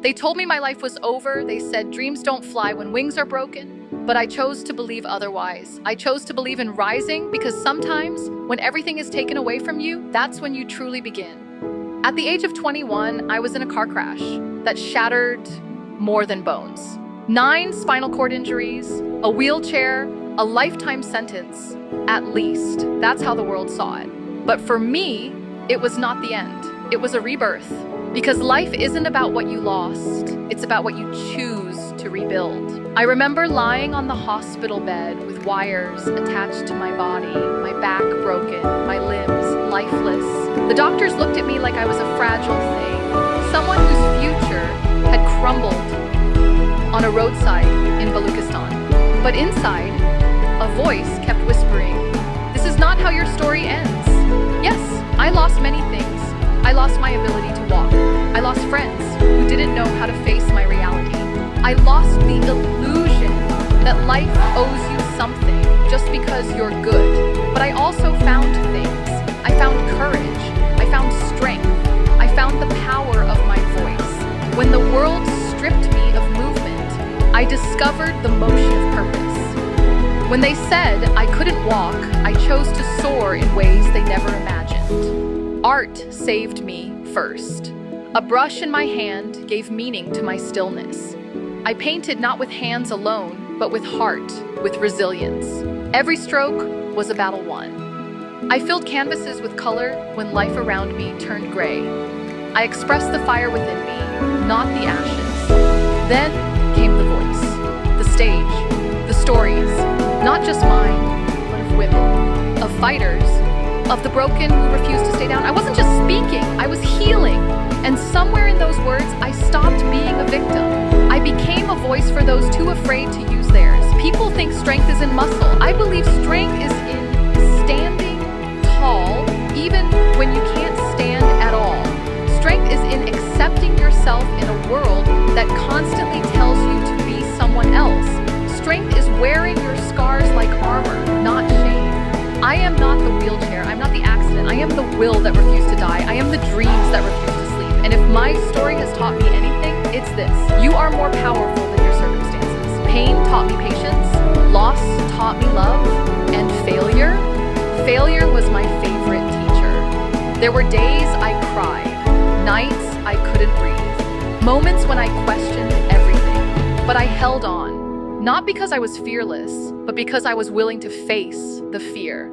They told me my life was over. They said dreams don't fly when wings are broken. But I chose to believe otherwise. I chose to believe in rising because sometimes when everything is taken away from you, that's when you truly begin. At the age of 21, I was in a car crash that shattered more than bones. 9 spinal cord injuries, a wheelchair, a lifetime sentence, at least. That's how the world saw it. But for me, it was not the end. It was a rebirth. Because life isn't about what you lost, it's about what you choose to rebuild. I remember lying on the hospital bed with wires attached to my body, my back broken, my limbs lifeless. The doctors looked at me like I was a fragile thing, someone whose future had crumbled on a roadside in Baluchistan. But inside, a voice kept whispering, "This is not how your story ends." Yes, I lost many things. I lost my ability to walk. I lost friends who didn't know how to face my reality. I lost the illusion that life owes you something just because you're good. But I also found things. I found courage. I found strength. I found the power of my voice. When the world stripped me of movement, I discovered the motion of purpose. When they said I couldn't walk, I chose to soar in ways they never imagined. Art saved me first. A brush in my hand gave meaning to my stillness. I painted not with hands alone, but with heart, with resilience. Every stroke was a battle won. I filled canvases with color when life around me turned gray. I expressed the fire within me, not the ashes. Then came the voice, the stage, the stories, not just mine, but of women, of fighters, of the broken who refused to stay down. I wasn't just speaking, I was healing. And somewhere in those words, I stopped being a victim. I became a voice for those too afraid to use theirs. People think strength is in muscle. I believe strength is in standing tall, even when you can't stand at all. Strength is in accepting yourself in a world that constantly tells you to be someone else. Strength is wearing your scars like armor, not shame. I am not the wheelchair, I'm not the accident, I am the will that refused to die, I am the dreams that refuse to sleep. And if my story has taught me anything, it's this. You are more powerful than your circumstances. Pain taught me patience, loss taught me love, and failure was my favorite teacher. There were days I cried, nights I couldn't breathe, moments when I questioned everything, but I held on. Not because I was fearless, but because I was willing to face the fear.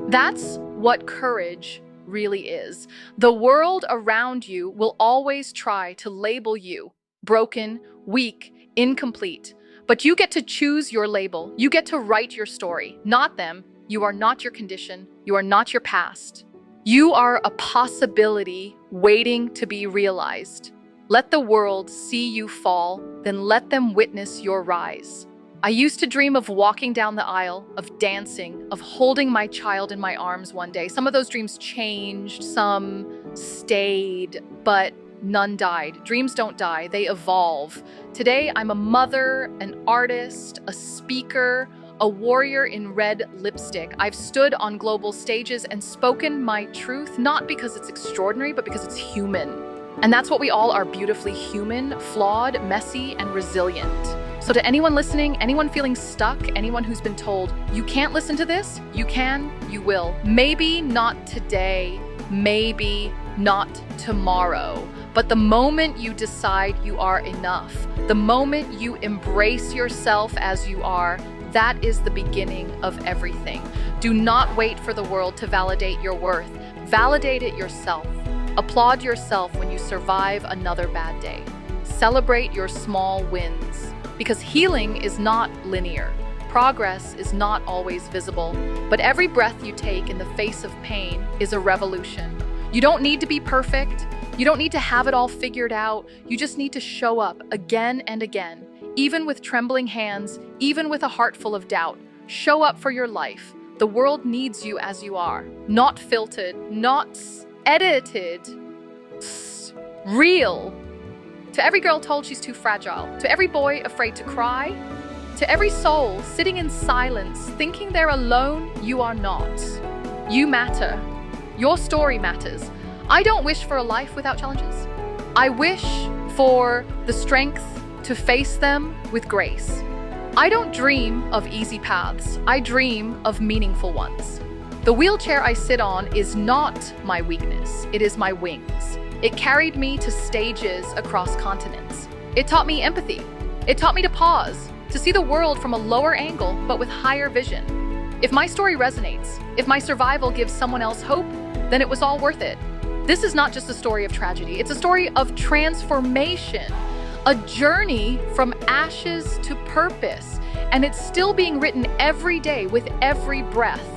That's what courage really is. The world around you will always try to label you broken, weak, incomplete. But you get to choose your label. You get to write your story, not them. You are not your condition. You are not your past. You are a possibility waiting to be realized. Let the world see you fall, then let them witness your rise. I used to dream of walking down the aisle, of dancing, of holding my child in my arms one day. Some of those dreams changed, some stayed, but none died. Dreams don't die, they evolve. Today, I'm a mother, an artist, a speaker, a warrior in red lipstick. I've stood on global stages and spoken my truth, not because it's extraordinary, but because it's human. And that's what we all are, beautifully human, flawed, messy, and resilient. So to anyone listening, anyone feeling stuck, anyone who's been told, you can't listen to this, you can, you will. Maybe not today, maybe not tomorrow. But the moment you decide you are enough, the moment you embrace yourself as you are, that is the beginning of everything. Do not wait for the world to validate your worth. Validate it yourself. Applaud yourself when you survive another bad day. Celebrate your small wins. Because healing is not linear. Progress is not always visible, but every breath you take in the face of pain is a revolution. You don't need to be perfect. You don't need to have it all figured out. You just need to show up again and again, even with trembling hands, even with a heart full of doubt. Show up for your life. The world needs you as you are, not filtered, not edited, real. To every girl told she's too fragile, to every boy afraid to cry, to every soul sitting in silence, thinking they're alone, you are not. You matter. Your story matters. I don't wish for a life without challenges. I wish for the strength to face them with grace. I don't dream of easy paths. I dream of meaningful ones. The wheelchair I sit on is not my weakness. It is my wings. It carried me to stages across continents. It taught me empathy. It taught me to pause, to see the world from a lower angle, but with higher vision. If my story resonates, if my survival gives someone else hope, then it was all worth it. This is not just a story of tragedy. It's a story of transformation, a journey from ashes to purpose, and it's still being written every day with every breath.